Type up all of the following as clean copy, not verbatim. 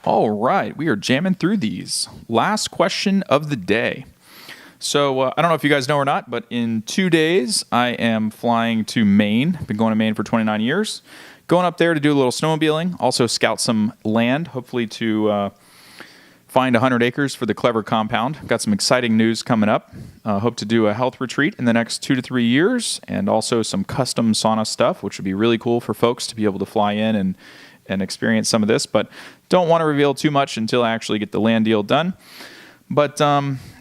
All right, we are jamming through these. Last question of the day. So I don't know if you guys know or not, but in 2 days, I am flying to Maine. I've been going to Maine for 29 years. Going up there to do a little snowmobiling, also scout some land, hopefully to find 100 acres for the Clever Compound. Got some exciting news coming up. Hope to do a health retreat in the next 2 to 3 years, and also some custom sauna stuff, which would be really cool for folks to be able to fly in and experience some of this. But don't want to reveal too much until I actually get the land deal done. But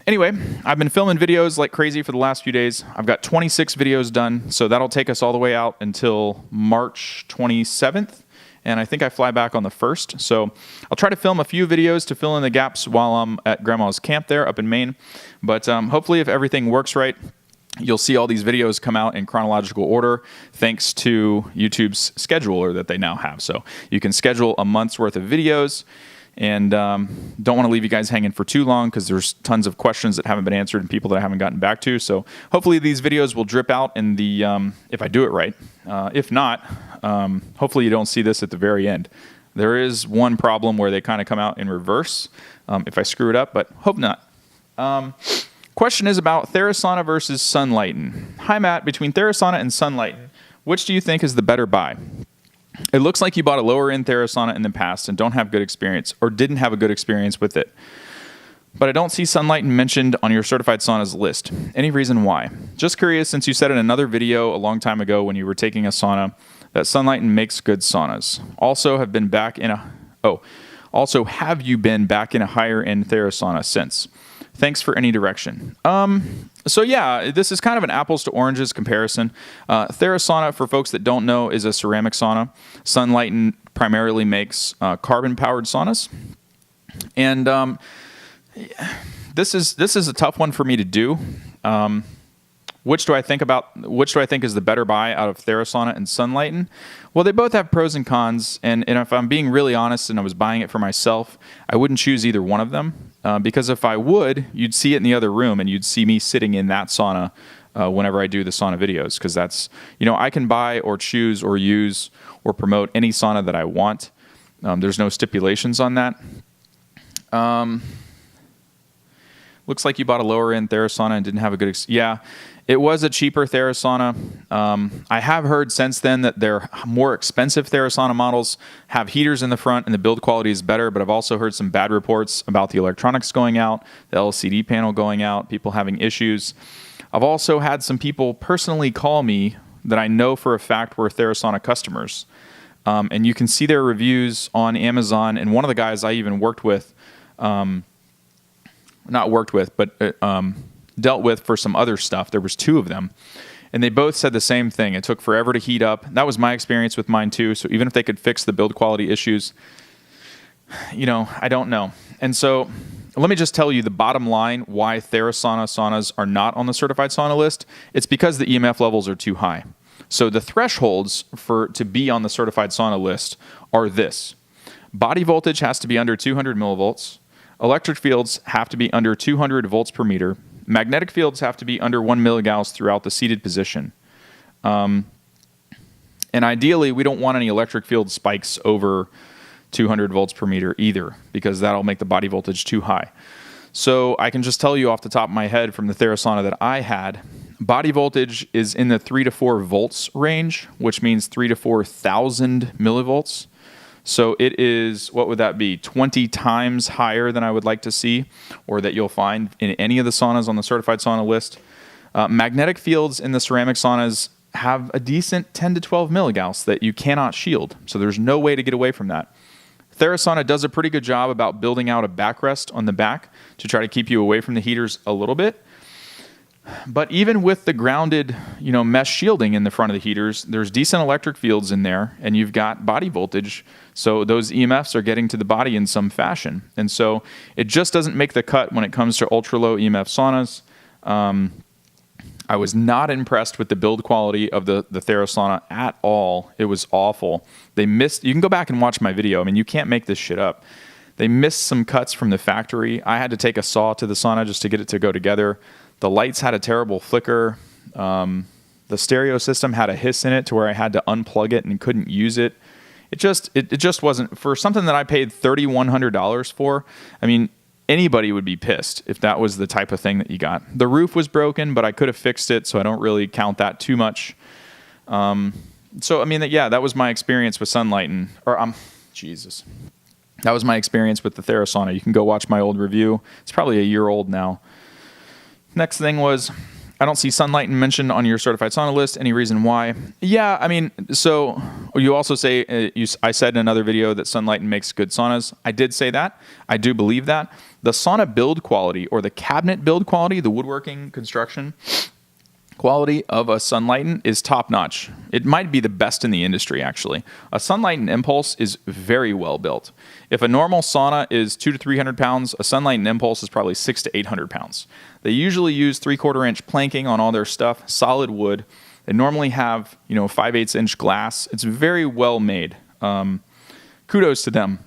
anyway, I've been filming videos like crazy for the last few days. I've got 26 videos done, so that'll take us all the way out until March 27th. And I think I fly back on the 1st. So I'll try to film a few videos to fill in the gaps while I'm at Grandma's camp there up in Maine. But hopefully if everything works right, you'll see all these videos come out in chronological order thanks to YouTube's scheduler that they now have. So you can schedule a month's worth of videos. And don't want to leave you guys hanging for too long because there's tons of questions that haven't been answered and people that I haven't gotten back to. So hopefully these videos will drip out in the, if I do it right. If not, hopefully you don't see this at the very end. There is one problem where they kind of come out in reverse if I screw it up, but hope not. Question is about Therasauna versus Sunlighten. Hi, Matt. Between Therasauna and Sunlighten, which do you think is the better buy? It looks like you bought a lower-end Therasauna in the past and don't have good experience, or didn't have a good experience with it. But I don't see Sunlighten mentioned on your Certified Saunas list. Any reason why? Just curious, since you said in another video a long time ago when you were taking a sauna that Sunlighten makes good saunas. Also, have you been back in a higher-end Therasauna since? Thanks for any direction. So yeah, this is kind of an apples to oranges comparison. Therasuna, for folks that don't know, is a ceramic sauna. Sunlighten primarily makes carbon-powered saunas. And this is a tough one for me to do. Which do I think is the better buy out of Therasauna and Sunlighten? Well, they both have pros and cons, and if I'm being really honest and I was buying it for myself, I wouldn't choose either one of them. Because if I would, you'd see it in the other room, and you'd see me sitting in that sauna whenever I do the sauna videos, because that's, I can buy or choose or use or promote any sauna that I want. There's no stipulations on that. Looks like you bought a lower-end Therasauna and didn't have a good yeah, it was a cheaper Therasuna. I have heard since then that their more expensive Therasana models have heaters in the front and the build quality is better, but I've also heard some bad reports about the electronics going out, the LCD panel going out, people having issues. I've also had some people personally call me that I know for a fact were Therasana customers. And you can see their reviews on Amazon, and one of the guys I even worked with, dealt with for some other stuff. There was 2 of them, and they both said the same thing. It took forever to heat up. That was my experience with mine too. So even if they could fix the build quality issues, I don't know. And so let me just tell you the bottom line why Therasana saunas are not on the certified sauna list. It's because the EMF levels are too high. So the thresholds to be on the certified sauna list are this: body voltage has to be under 200 millivolts. Electric fields have to be under 200 volts per meter. Magnetic fields have to be under 1 milligauss throughout the seated position. And ideally, we don't want any electric field spikes over 200 volts per meter either, because that'll make the body voltage too high. So I can just tell you off the top of my head from the Therasana that I had, body voltage is in the 3 to 4 volts range, which means 3 to 4,000 millivolts. So it is, what would that be, 20 times higher than I would like to see, or that you'll find in any of the saunas on the certified sauna list. Magnetic fields in the ceramic saunas have a decent 10 to 12 milligauss that you cannot shield. So there's no way to get away from that. Therasana does a pretty good job about building out a backrest on the back to try to keep you away from the heaters a little bit. But even with the grounded, mesh shielding in the front of the heaters, there's decent electric fields in there, and you've got body voltage. So those EMFs are getting to the body in some fashion. And so it just doesn't make the cut when it comes to ultra-low EMF saunas. I was not impressed with the build quality of the Therasana at all. It was awful. You can go back and watch my video. I mean, you can't make this shit up. They missed some cuts from the factory. I had to take a saw to the sauna just to get it to go together. The lights had a terrible flicker. The stereo system had a hiss in it to where I had to unplug it and couldn't use it. it just wasn't for something that I paid $3,100 for. I mean, anybody would be pissed if that was the type of thing that you got. The roof was broken, but I could have fixed it, so I don't really count that too much. So I mean, that was my experience with Sunlighten, or Jesus. That was my experience with the Therasauna. You can go watch my old review. It's probably a year old now. Next thing was, I don't see Sunlighten mentioned on your certified sauna list. Any reason why? Yeah, I mean, so you also say, I said in another video that Sunlighten makes good saunas. I did say that. I do believe that. The sauna build quality, or the cabinet build quality, the woodworking construction quality of a Sunlighten is top notch. It might be the best in the industry, actually. A Sunlighten Impulse is very well built. If a normal sauna is 200 to 300 pounds, a Sunlighten Impulse is probably 600 to 800 pounds. They usually use 3/4 inch planking on all their stuff, solid wood. They normally have 5/8 inch glass. It's very well made. Kudos to them.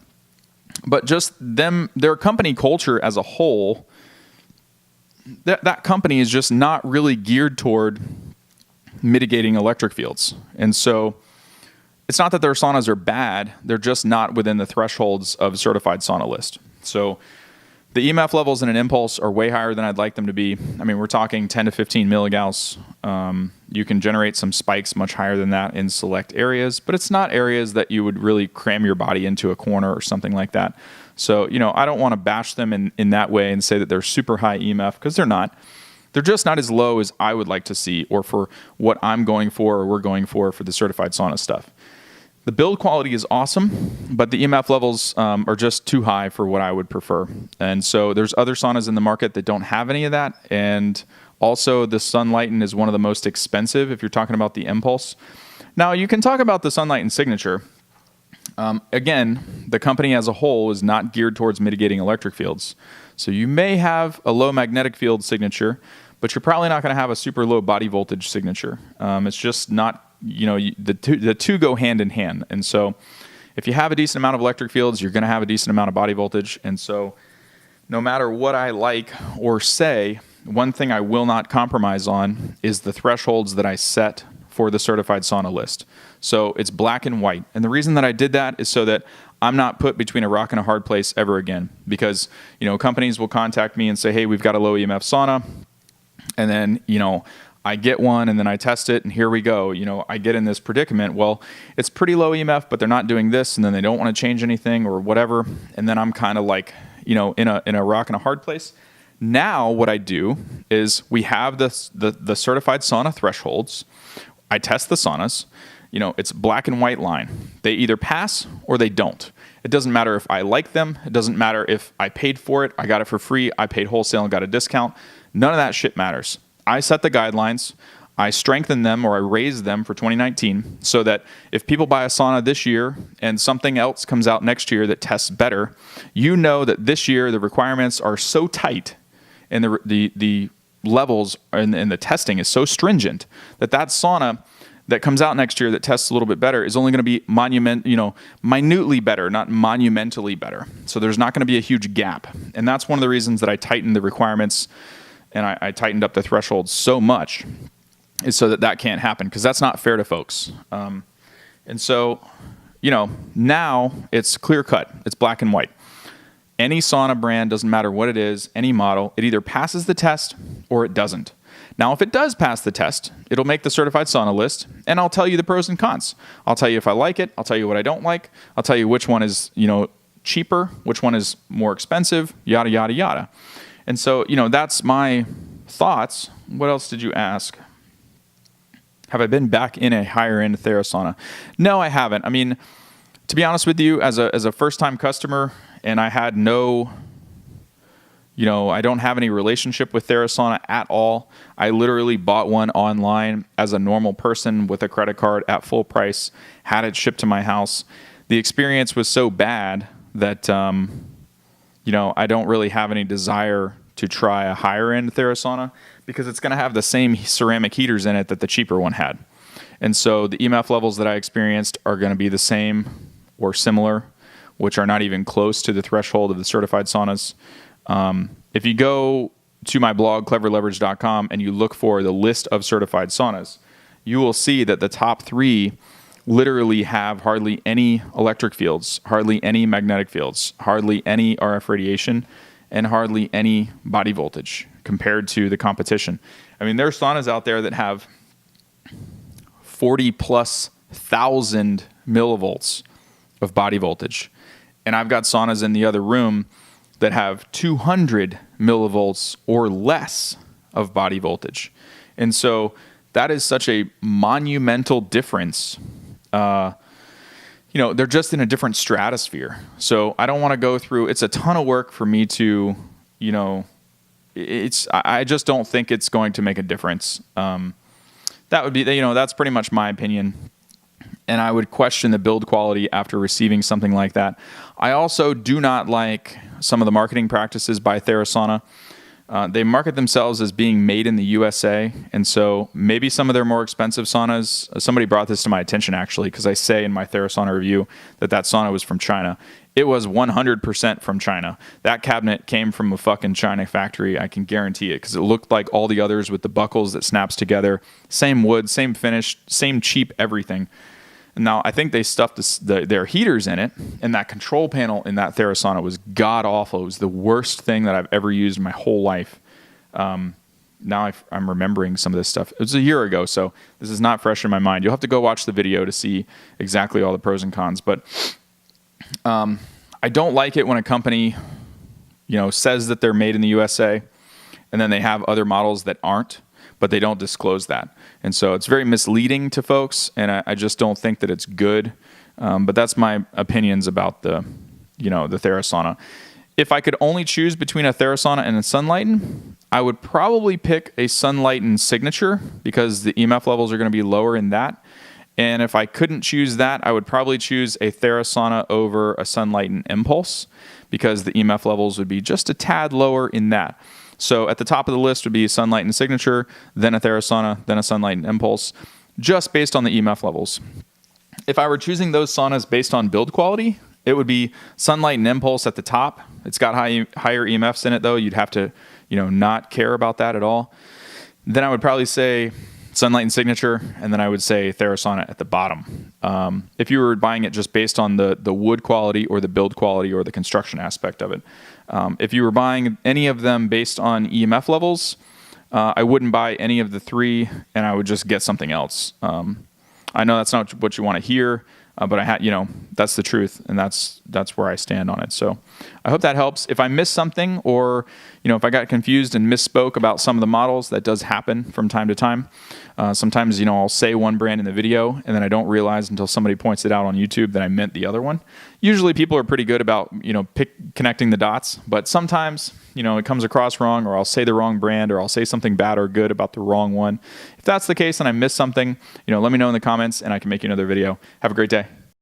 But just their company culture as a whole, that company is just not really geared toward mitigating electric fields. And so it's not that their saunas are bad, they're just not within the thresholds of certified sauna list. So the EMF levels in an Impulse are way higher than I'd like them to be. I mean, we're talking 10 to 15 milligauss. You can generate some spikes much higher than that in select areas, but it's not areas that you would really cram your body into a corner or something like that. So, I don't want to bash them in that way and say that they're super high EMF, because they're not. They're just not as low as I would like to see, or for what I'm going for or we're going for the certified sauna stuff. The build quality is awesome, but the EMF levels are just too high for what I would prefer. And so there's other saunas in the market that don't have any of that. And also the Sunlighten is one of the most expensive if you're talking about the Impulse. Now, you can talk about the Sunlighten Signature. Again, the company as a whole is not geared towards mitigating electric fields. So you may have a low magnetic field signature, but you're probably not going to have a super low body voltage signature. It's just not, the two go hand in hand. And so if you have a decent amount of electric fields, you're going to have a decent amount of body voltage. And so no matter what I like or say, one thing I will not compromise on is the thresholds that I set for the certified sauna list. So it's black and white. And the reason that I did that is so that I'm not put between a rock and a hard place ever again. Because, companies will contact me and say, hey, we've got a low EMF sauna. And then, I get one and then I test it and here we go. I get in this predicament. Well, it's pretty low EMF, but they're not doing this, and then they don't want to change anything or whatever. And then I'm kind of like, in a rock and a hard place. Now what I do is we have the certified sauna thresholds. I test the saunas. It's black and white line. They either pass or they don't. It doesn't matter if I like them. It doesn't matter if I paid for it. I got it for free. I paid wholesale and got a discount. None of that shit matters. I set the guidelines. I strengthen them, or I raise them for 2019, so that if people buy a sauna this year and something else comes out next year that tests better, that this year the requirements are so tight and the levels and the testing is so stringent that sauna that comes out next year that tests a little bit better is only going to be minutely better, not monumentally better. So there's not going to be a huge gap. And that's one of the reasons that I tightened the requirements and I tightened up the thresholds so much, is so that can't happen, because that's not fair to folks. And so, now it's clear cut. It's black and white. Any sauna brand, doesn't matter what it is, any model, it either passes the test or it doesn't. Now, if it does pass the test, it'll make the certified sauna list, and I'll tell you the pros and cons. I'll tell you if I like it. I'll tell you what I don't like. I'll tell you which one is, cheaper, which one is more expensive, yada, yada, yada. And so, that's my thoughts. What else did you ask? Have I been back in a higher end Therasauna? No, I haven't. I mean, to be honest with you, as a first-time customer, and I had I don't have any relationship with Therasauna at all. I literally bought one online as a normal person with a credit card at full price, had it shipped to my house. The experience was so bad that, I don't really have any desire to try a higher end Therasauna, because it's going to have the same ceramic heaters in it that the cheaper one had. And so the EMF levels that I experienced are going to be the same or similar, which are not even close to the threshold of the certified saunas. If you go to my blog, cleverleverage.com, and you look for the list of certified saunas, you will see that the top 3 literally have hardly any electric fields, hardly any magnetic fields, hardly any RF radiation, and hardly any body voltage compared to the competition. I mean, there are saunas out there that have 40,000+ millivolts of body voltage. And I've got saunas in the other room that have 200 millivolts or less of body voltage. And so that is such a monumental difference. They're just in a different stratosphere. So I don't want to go through, it's a ton of work for me to, I just don't think it's going to make a difference. That would be, that's pretty much my opinion. And I would question the build quality after receiving something like that. I also do not like some of the marketing practices by Therasauna. They market themselves as being made in the USA. And so maybe some of their more expensive saunas, somebody brought this to my attention actually, because I say in my Therasauna review that sauna was from China. It was 100% from China. That cabinet came from a fucking China factory. I can guarantee it, because it looked like all the others with the buckles that snaps together. Same wood, same finish, same cheap everything. Now, I think they stuffed their heaters in it, and that control panel in that Therasauna was god-awful. It was the worst thing that I've ever used in my whole life. Now I'm remembering some of this stuff. It was a year ago, so this is not fresh in my mind. You'll have to go watch the video to see exactly all the pros and cons. But I don't like it when a company, says that they're made in the USA, and then they have other models that aren't, but they don't disclose that. And so it's very misleading to folks, and I just don't think that it's good. But that's my opinions about the Therasauna. If I could only choose between a Therasauna and a Sunlighten, I would probably pick a Sunlighten Signature, because the EMF levels are going to be lower in that. And if I couldn't choose that, I would probably choose a Therasauna over a Sunlighten Impulse, because the EMF levels would be just a tad lower in that. So at the top of the list would be Sunlighten Signature, then a Therasauna, then a Sunlighten Impulse, just based on the EMF levels. If I were choosing those saunas based on build quality, it would be Sunlighten Impulse at the top. It's got higher EMFs in it, though. You'd have to, not care about that at all. Then I would probably say Sunlighten Signature, and then I would say Therasauna at the bottom. If you were buying it just based on the wood quality or the build quality or the construction aspect of it. If you were buying any of them based on EMF levels, I wouldn't buy any of the three, and I would just get something else. I know that's not what you want to hear, but that's the truth, and that's where I stand on it. So I hope that helps. If I missed something, or if I got confused and misspoke about some of the models, that does happen from time to time. Sometimes I'll say one brand in the video, and then I don't realize until somebody points it out on YouTube that I meant the other one. Usually people are pretty good about connecting the dots, but sometimes it comes across wrong, or I'll say the wrong brand, or I'll say something bad or good about the wrong one. If that's the case and I missed something, let me know in the comments, and I can make you another video. Have a great day.